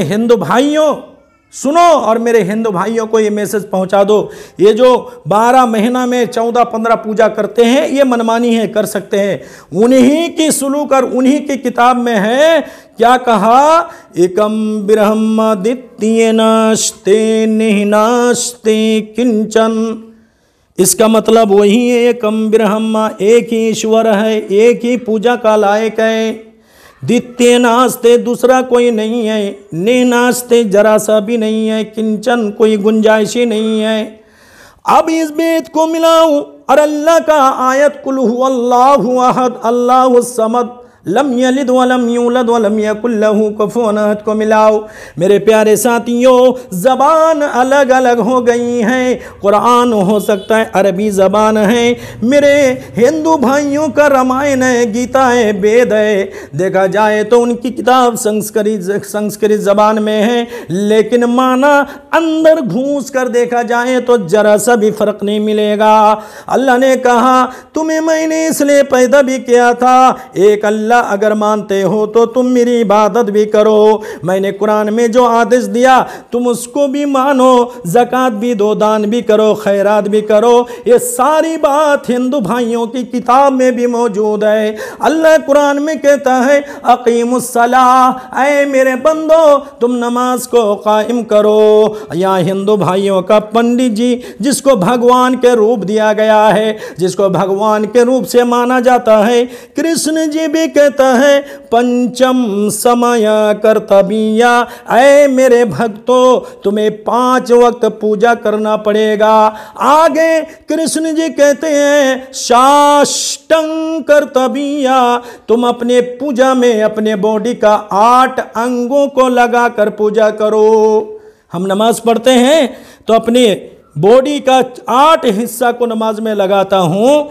हिंदू भाइयों सुनो और मेरे हिंदू भाइयों को ये मैसेज पहुंचा दो। ये जो 12 महीना में 14-15 पूजा करते हैं ये मनमानी है, कर सकते हैं। उन्हीं की सुलूक और उन्हीं की किताब में है, क्या कहा, एकम ब्रह्मदित्य नास्ते निनास्ते किंचन। इसका मतलब वही है, एकम ब्रह्मा, एक ही ईश्वर है, एक ही पूजा का लायक है। द्वितीय नास्ते, दूसरा कोई नहीं है। ने नास्ते, जरा सा भी नहीं है। किंचन, कोई गुंजाइश ही नहीं है। अब इस वेद को मिलाऊं और अल्लाह का आयत कुल हुवल्लाहु अहद अल्लाहु समद लम यलिद वलम यूलद वलम यकुल लहू कुफुवन अहद को मिलाओ। मेरे प्यारे साथियों, ज़बान अलग अलग हो गई हैं। कुरान हो सकता है अरबी ज़बान है, मेरे हिंदू भाइयों का रामायण है, गीता है, वेद है। देखा जाए तो उनकी किताब संस्कृत ज़बान में है, लेकिन माना अंदर घूस कर देखा जाए तो जरा सा भी फ़र्क नहीं मिलेगा। अल्लाह ने कहा तुम्हें मैंने इसलिए पैदा भी किया था, एक अल्लाह अगर मानते हो तो तुम मेरी इबादत भी करो। मैंने कुरान में जो आदेश दिया तुम उसको भी मानो, ज़कात भी दो, दान भी करो, खैरात भी करो। ये सारी बात हिंदू भाइयों की किताब में भी मौजूद है। अल्लाह कुरान में कहता है अकीमुस्सलाह, ऐ मेरे बंदो तुम नमाज को कायम करो। यहाँ हिंदू भाइयों का पंडित जी जिसको भगवान के रूप दिया गया है, जिसको भगवान के रूप से माना जाता है, कृष्ण जी भी कहता है पंचम समय कर्तव्या, ऐ मेरे भक्तों तुम्हें 5 वक्त पूजा करना पड़ेगा। आगे कृष्ण जी कहते हैं साष्टांग कर्तव्या, तुम अपने पूजा में अपने बॉडी का 8 अंगों को लगाकर पूजा करो। हम नमाज पढ़ते हैं तो अपने बॉडी का 8 हिस्सा को नमाज में लगाता हूं,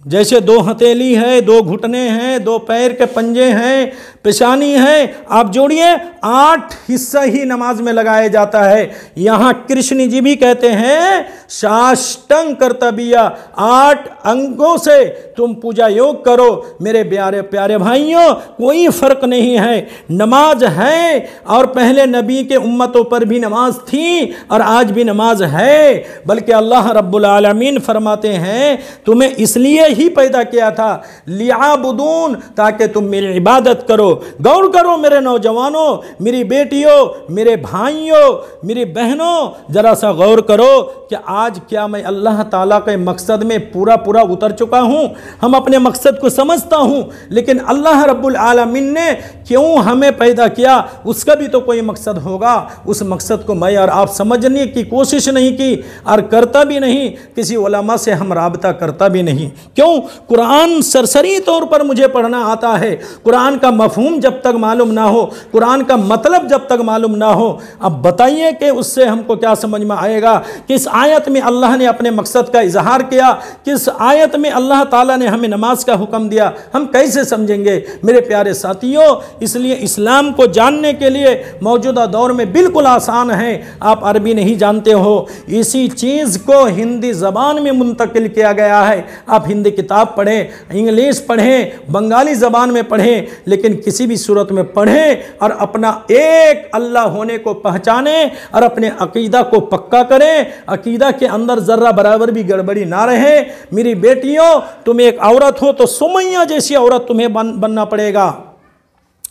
जैसे 2 हथेली है, 2 घुटने हैं, 2 पैर के पंजे हैं, पेशानी है, आप जोड़िए 8 हिस्सा ही नमाज में लगाया जाता है। यहाँ कृष्ण जी भी कहते हैं साष्टांग कर्तव्या, 8 अंगों से तुम पूजा योग करो। मेरे प्यारे प्यारे भाइयों, कोई फर्क नहीं है, नमाज है और पहले नबी के उम्मतों पर भी नमाज थी और आज भी नमाज है। बल्कि अल्लाह रब्बुल आलमीन फरमाते हैं तुम्हें इसलिए ही पैदा किया था लियाबुदून, ताकि तुम मेरी इबादत करो। गौर करो मेरे नौजवानों, मेरी बेटियों, मेरे भाइयों, मेरी बहनों, जरा सा गौर करो कि आज क्या मैं अल्लाह ताला के मकसद में पूरा पूरा उतर चुका हूं। हम अपने मकसद को समझता हूं, लेकिन अल्लाह रब्बुल आलमीन ने क्यों हमें पैदा किया उसका भी तो कोई मकसद होगा। उस मकसद को मैं और आप समझने की कोशिश नहीं की और करता भी नहीं, किसी उलमा से हम राबता करता भी नहीं। क्यों? कुरान सरसरी तौर पर मुझे पढ़ना आता है, कुरान का मफहूम जब तक मालूम ना हो, कुरान का मतलब जब तक मालूम ना हो। अब बताइए कि उससे हमको क्या समझ में आएगा? किस आयत में अल्लाह ने अपने मकसद का इजहार किया, किस आयत में अल्लाह ताला ने हमें नमाज का हुक्म दिया, हम कैसे समझेंगे मेरे प्यारे साथियों? इसलिए इस्लाम को जानने के लिए मौजूदा दौर में बिल्कुल आसान है। आप अरबी नहीं जानते हो, इसी चीज़ को हिंदी ज़बान में मुंतकिल किया गया है। आप हिंदी किताब पढ़ें, इंग्लिश पढ़ें, बंगाली ज़बान में पढ़ें, लेकिन किसी भी सूरत में पढ़ें और अपना एक अल्लाह होने को पहचाने और अपने अकीदा को पक्का करें। अकीदा के अंदर ज़र्रा बराबर भी गड़बड़ी ना रहे। मेरी बेटियों, तुम एक औरत हो तो सुमैया जैसी औरत तुम्हें बनना पड़ेगा।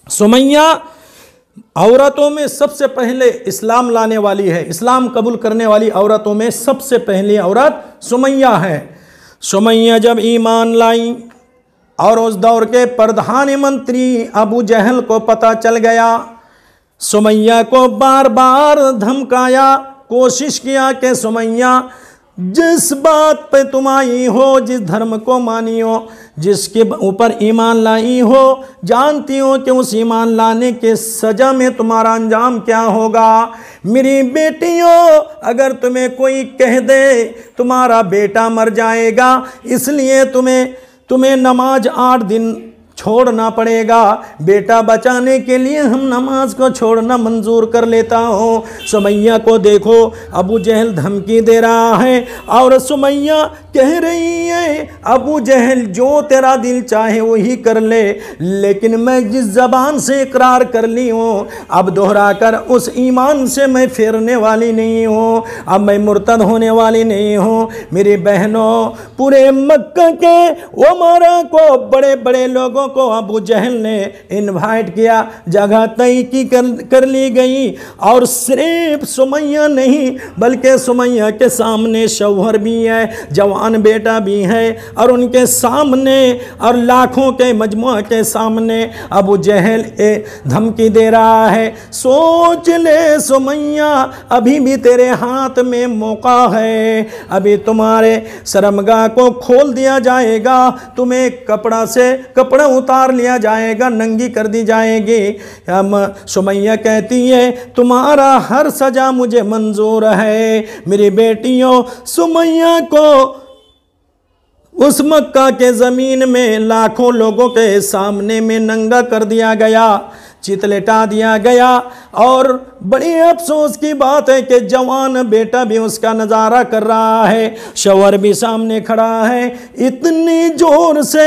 सुमैया औरतों में सबसे पहले इस्लाम लाने वाली है, इस्लाम कबूल करने वाली औरतों में सबसे पहली औरत सुमैया है। सुमैया जब ईमान लाई और उस दौर के प्रधानमंत्री अबू जहल को पता चल गया, सुमैया को बार बार धमकाया, कोशिश किया कि सुमैया जिस बात पे तुम आई हो, जिस धर्म को मानी हो, जिसके ऊपर ईमान लाई हो, जानती हो कि उस ईमान लाने के सज़ा में तुम्हारा अंजाम क्या होगा। मेरी बेटियों, अगर तुम्हें कोई कह दे तुम्हारा बेटा मर जाएगा, इसलिए तुम्हें नमाज 8 दिन छोड़ना पड़ेगा। बेटा बचाने के लिए हम नमाज को छोड़ना मंजूर कर लेता हूँ। सुमैया को देखो, अबू जहल धमकी दे रहा है और सुमैया कह रही है अबू जहल जो तेरा दिल चाहे वही कर ले, लेकिन मैं जिस ज़बान से इकरार कर ली हूँ अब दोहरा कर उस ईमान से मैं फेरने वाली नहीं हूँ, अब मैं मुर्तद होने वाली नहीं हूँ। मेरी बहनों, पूरे मक्का के उमरा को, बड़े बड़े लोगों को अबू जहल ने इनवाइट किया, जगह तय की कर ली गई। और सिर्फ सुमैया नहीं बल्कि सुमैया के सामने शौहर भी है, जवान बेटा भी है, और उनके सामने और लाखों के मजमुआ के सामने अबू जहल धमकी दे रहा है। सोच ले सुमैया, अभी भी तेरे हाथ में मौका है, अभी तुम्हारे शर्मगाह को खोल दिया जाएगा, तुम्हें कपड़ा उतार लिया जाएगा, नंगी कर दी जाएगी। हम सुमैया कहती है तुम्हारा हर सजा मुझे मंजूर है। मेरी बेटियों, सुमैया को उस मक्का के ज़मीन में लाखों लोगों के सामने में नंगा कर दिया गया, चितलेटा दिया गया। और बड़ी अफसोस की बात है कि जवान बेटा भी उसका नज़ारा कर रहा है, शौहर भी सामने खड़ा है। इतनी जोर से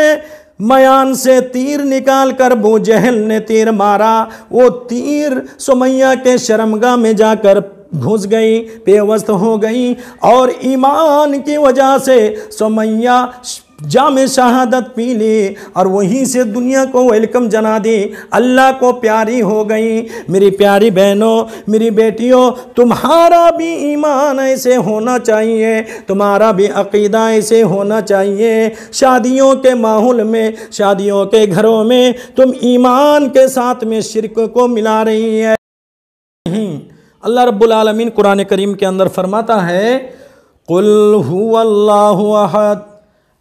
मयान से तीर निकाल कर अबू जहल ने तीर मारा, वो तीर सुमैया के शर्मगाह में जाकर घुस गई, बेवस्त हो गई। और ईमान की वजह से सुमैया जामे शहादत पी ली और वहीं से दुनिया को वेलकम जना दी, अल्लाह को प्यारी हो गई। मेरी प्यारी बहनों, मेरी बेटियों, तुम्हारा भी ईमान ऐसे होना चाहिए, तुम्हारा भी अकीदा ऐसे होना चाहिए। शादियों के माहौल में, शादियों के घरों में तुम ईमान के साथ में शिर्क को मिला रही है। अल्लाह रब्बुल आलमीन कुरान करीम के अंदर फरमाता है, कुल हुवल्लाहु अहद,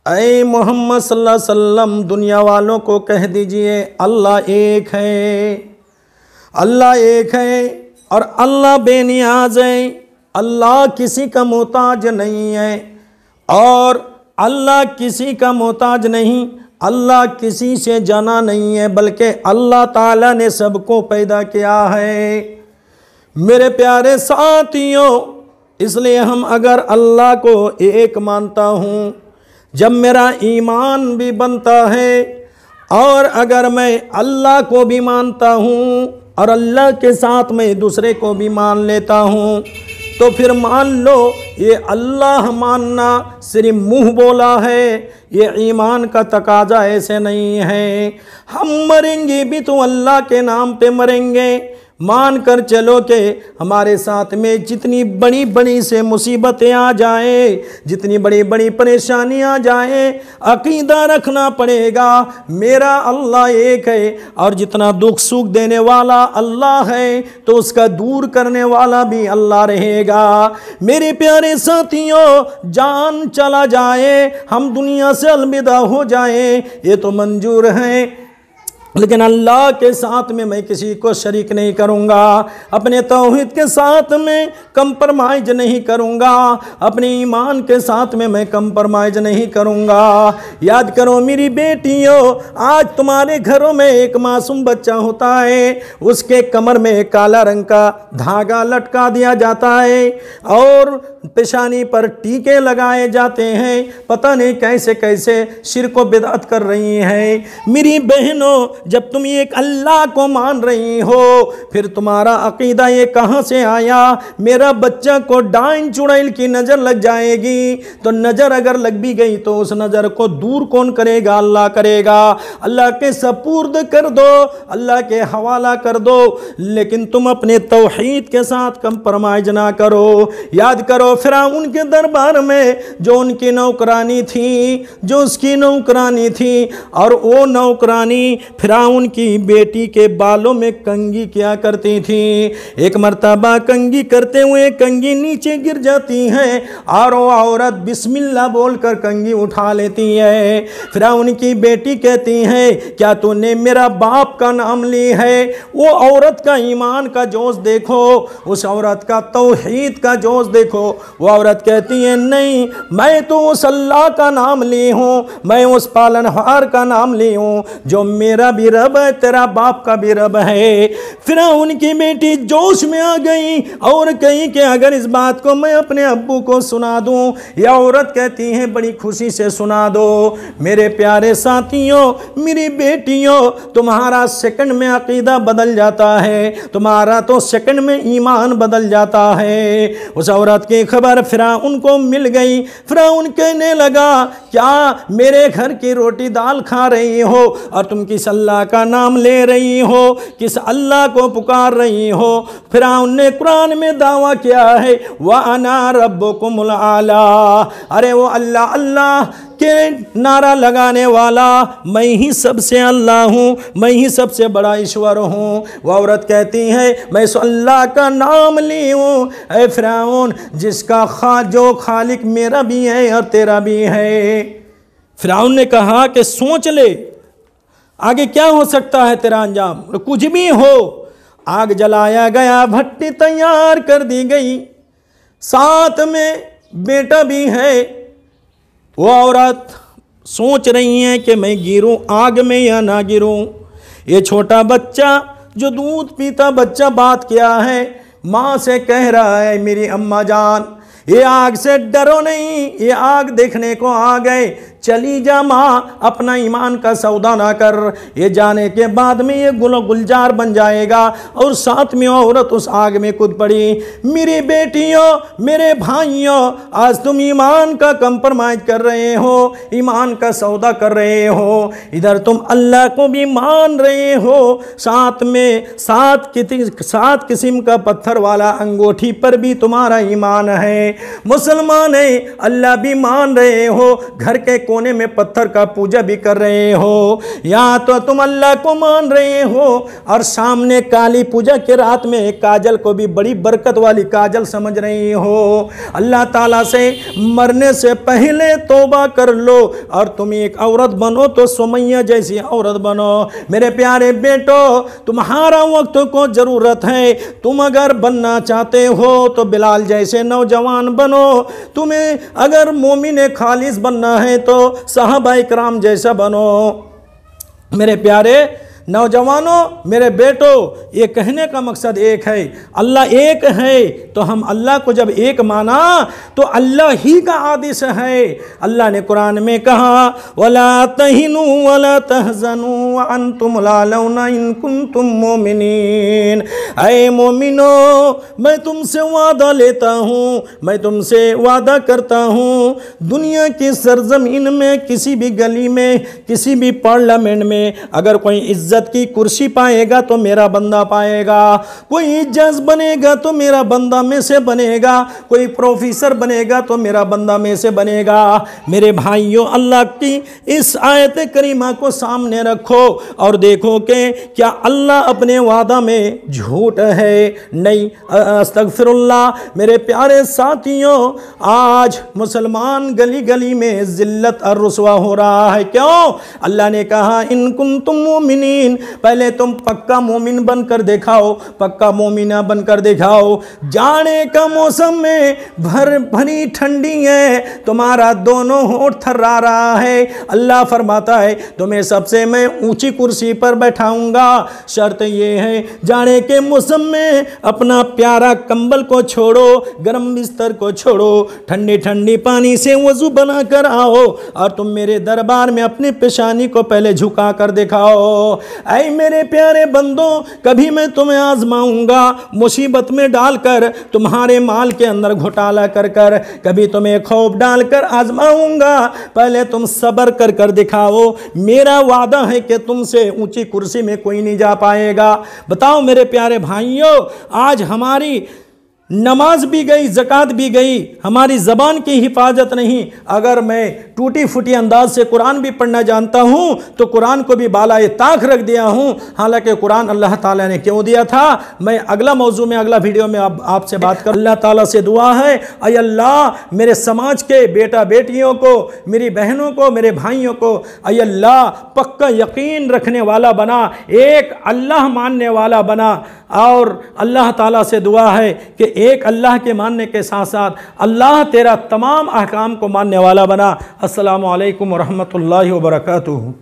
ऐ मोहम्मद सल्लल्लाहु अलैहि वसल्लम दुनिया वालों को कह दीजिए अल्लाह एक है, अल्लाह एक है और अल्लाह बेनियाज है, अल्लाह किसी का मोहताज नहीं है और अल्लाह किसी का मोहताज नहीं, अल्लाह किसी से जाना नहीं है, बल्कि अल्लाह ताला ने सबको पैदा किया है। मेरे प्यारे साथियों, इसलिए हम अगर अल्लाह को एक मानता हूँ, जब मेरा ईमान भी बनता है और अगर मैं अल्लाह को भी मानता हूँ और अल्लाह के साथ मैं दूसरे को भी मान लेता हूँ, तो फिर मान लो ये अल्लाह मानना सिर्फ मुँह बोला है, ये ईमान का तकाजा ऐसे नहीं है। हम मरेंगे भी तो अल्लाह के नाम पे मरेंगे। मान कर चलो कि हमारे साथ में जितनी बड़ी बड़ी से मुसीबतें आ जाए, जितनी बड़ी बड़ी परेशानी आ जाए, अकीदा रखना पड़ेगा मेरा अल्लाह एक है और जितना दुख सुख देने वाला अल्लाह है तो उसका दूर करने वाला भी अल्लाह रहेगा। मेरे प्यारे साथियों, जान चला जाए, हम दुनिया से अलविदा हो जाए, ये तो मंजूर है, लेकिन अल्लाह के साथ में मैं किसी को शरीक नहीं करूँगा, अपने तौहीद के साथ में कंप्रोमाइज़ नहीं करूँगा, अपने ईमान के साथ में मैं कंप्रोमाइज़ नहीं करूँगा। याद करो मेरी बेटियों, आज तुम्हारे घरों में एक मासूम बच्चा होता है, उसके कमर में काला रंग का धागा लटका दिया जाता है और पेशानी पर टीके लगाए जाते हैं, पता नहीं कैसे कैसे शिर्क व बिदअत कर रही हैं। मेरी बहनों, जब तुम एक अल्लाह को मान रही हो, फिर तुम्हारा अकीदा ये कहाँ से आया? मेरा बच्चा को डाइन चुड़ैल की नज़र लग जाएगी, तो नज़र अगर लग भी गई तो उस नज़र को दूर कौन करेगा? अल्लाह करेगा। अल्लाह के सपुर्द कर दो, अल्लाह के हवाला कर दो, लेकिन तुम अपने तौहीद के साथ कंप्रोमाइज़ ना करो। याद करो फिरौन के दरबार में जो उनकी नौकरानी थी, जो उसकी नौकरानी थी, और वो नौकरानी फिरौन की बेटी के बालों में कंघी किया करती थी। एक मर्तबा कंघी करते हुए कंघी नीचे गिर जाती है और वो औरत बिस्मिल्लाह बोलकर कंघी उठा लेती है। फिरौन की बेटी कहती है, क्या तूने मेरा बाप का नाम ली है? वो औरत का ईमान का जोश देखो, उस औरत का तौहीद का जोश देखो। वो औरत कहती है, नहीं, मैं तो उस अल्लाह का नाम ली हूँ, मैं उस पालनहार का नाम ली हूँ जो मेरा भी रब है, तेरा बाप का भी रब है। फिर उनकी बेटी जोश में आ गई और कही कि अगर इस बात को मैं अपने अब्बू को सुना दूं। यह औरत कहती है, बड़ी खुशी से सुना दो। मेरे प्यारे साथियों, मेरी बेटियों, तुम्हारा सेकंड में अकीदा बदल जाता है, तुम्हारा तो सेकंड में ईमान बदल जाता है। उस औरत की खबर फिरौन को मिल गई। फिरौन कहने लगा, क्या मेरे घर की रोटी दाल खा रही हो और तुम किस अल्लाह का नाम ले रही हो, किस अल्लाह को पुकार रही हो? फिरौन ने कुरान में दावा किया है, व अना रब्बुकुमुल आला। अरे वो अल्लाह अल्लाह के नारा लगाने वाला मैं ही सबसे अल्लाह हूँ, मैं ही सबसे बड़ा ईश्वर हूँ। वह औरत कहती है, मैं इस अल्लाह का नाम ली हूँ, ऐ फिरौन, जिसका जो खालिक मेरा भी है और तेरा भी है। फिरौन ने कहा कि सोच ले आगे क्या हो सकता है तेरा अंजाम, कुछ भी हो। आग जलाया गया, भट्टी तैयार कर दी गई, साथ में बेटा भी है। वो औरत सोच रही है कि मैं गिरूं आग में या ना गिरूं। ये छोटा बच्चा जो दूध पीता बच्चा बात किया है, माँ से कह रहा है, मेरी अम्मा जान, ये आग से डरो नहीं, ये आग देखने को आ गए, चली जा माँ, अपना ईमान का सौदा ना कर। ये जाने के बाद में ये गुलजार बन जाएगा। और साथ में औरत उस आग में कूद पड़ी। मेरी बेटियों, मेरे भाइयों, आज तुम ईमान का कंप्रोमाइज कर रहे हो, ईमान का सौदा कर रहे हो। इधर तुम अल्लाह को भी मान रहे हो, साथ में सात किस्म का पत्थर वाला अंगूठी पर भी तुम्हारा ईमान है। मुसलमान है, अल्लाह भी मान रहे हो, घर के कोने में पत्थर का पूजा भी कर रहे हो। या तो तुम अल्लाह को मान रहे हो और सामने काली पूजा के रात में काजल को भी बड़ी बरकत वाली काजल समझ रही हो। अल्लाह ताला से मरने से पहले तौबा कर लो और तुम एक औरत बनो तो सुमैया जैसी औरत बनो। मेरे प्यारे बेटो, तुम्हारा वक्त को जरूरत है। तुम अगर बनना चाहते हो तो बिलाल जैसे नौजवान बनो। तुम्हें अगर मोमिन खालिस बनना है तो सहाबा इकराम जैसा बनो। मेरे प्यारे नौजवानों, मेरे बेटो, ये कहने का मकसद एक है, अल्लाह एक है। तो हम अल्लाह को जब एक माना तो अल्लाह ही का आदेश है। अल्लाह ने कुरान में कहा, वला तहिनु वला तहजनु व अंतुम लालौना इन कुंतुम मोमिनीन। ऐ मोमिनो, मैं तुमसे वादा लेता हूँ, मैं तुमसे वादा करता हूँ, दुनिया की सरजमीन में किसी भी गली में, किसी भी पार्लियामेंट में अगर कोई इज्जत की कुर्सी पाएगा तो मेरा बंदा पाएगा, कोई जज बनेगा तो मेरा बंदा में से बनेगा, कोई प्रोफेसर बनेगा तो मेरा बंदा में से बनेगा। मेरे भाइयों, अल्लाह की इस आयत करीमा को सामने रखो और देखो कि क्या अल्लाह अपने वादा में झूठ है? नहीं, अस्तगफिरुल्लाह। मेरे प्यारे साथियों, आज मुसलमान गली गली में जिल्लत और रुसवा हो रहा है। क्यों? अल्लाह ने कहा, इन कुंतुम मोमिनीन, पहले तुम पक्का मोमिन बनकर दिखाओ, पक्का मोमिना बनकर दिखाओ। जाने का मौसम में भरी ठंडी है, तुम्हारा दोनों होंठ थर्रा रहा है। अल्लाह फरमाता है, तुम्हें सबसे मैं ऊंची कुर्सी पर बैठाऊंगा, शर्त यह है जाने के मौसम में अपना प्यारा कंबल को छोड़ो, गर्म बिस्तर को छोड़ो, ठंडी ठंडी पानी से वजू बना कर आओ और तुम मेरे दरबार में अपनी पेशानी को पहले झुका कर दिखाओ। ऐ मेरे प्यारे बंदों, कभी मैं तुम्हें आजमाऊंगा मुसीबत में डालकर, तुम्हारे माल के अंदर घोटाला कर कर, कभी तुम्हें खौफ डालकर आजमाऊंगा, पहले तुम सब्र कर कर दिखाओ। मेरा वादा है कि तुमसे ऊंची कुर्सी में कोई नहीं जा पाएगा। बताओ मेरे प्यारे भाइयों, आज हमारी नमाज भी गई, ज़कात भी गई, हमारी ज़बान की हिफाजत नहीं। अगर मैं टूटी फूटी अंदाज से कुरान भी पढ़ना जानता हूँ तो कुरान को भी बालाए ताक रख दिया हूँ। हालांकि कुरान अल्लाह ताला ने क्यों दिया था, मैं अगला मौजू में, अगला वीडियो में आपसे बात कर। अल्लाह ताला से दुआ है, अय अल्लाह मेरे समाज के बेटा बेटियों को, मेरी बहनों को, मेरे भाइयों को अय अल्लाह पक्का यकीन रखने वाला बना, एक अल्लाह मानने वाला बना। और अल्लाह ताला से दुआ है कि एक अल्लाह के मानने के साथ साथ अल्लाह तेरा तमाम अहकाम को मानने वाला बना। अस्सलामु अलैकुम व रहमतुल्लाहि व बरकातुहू।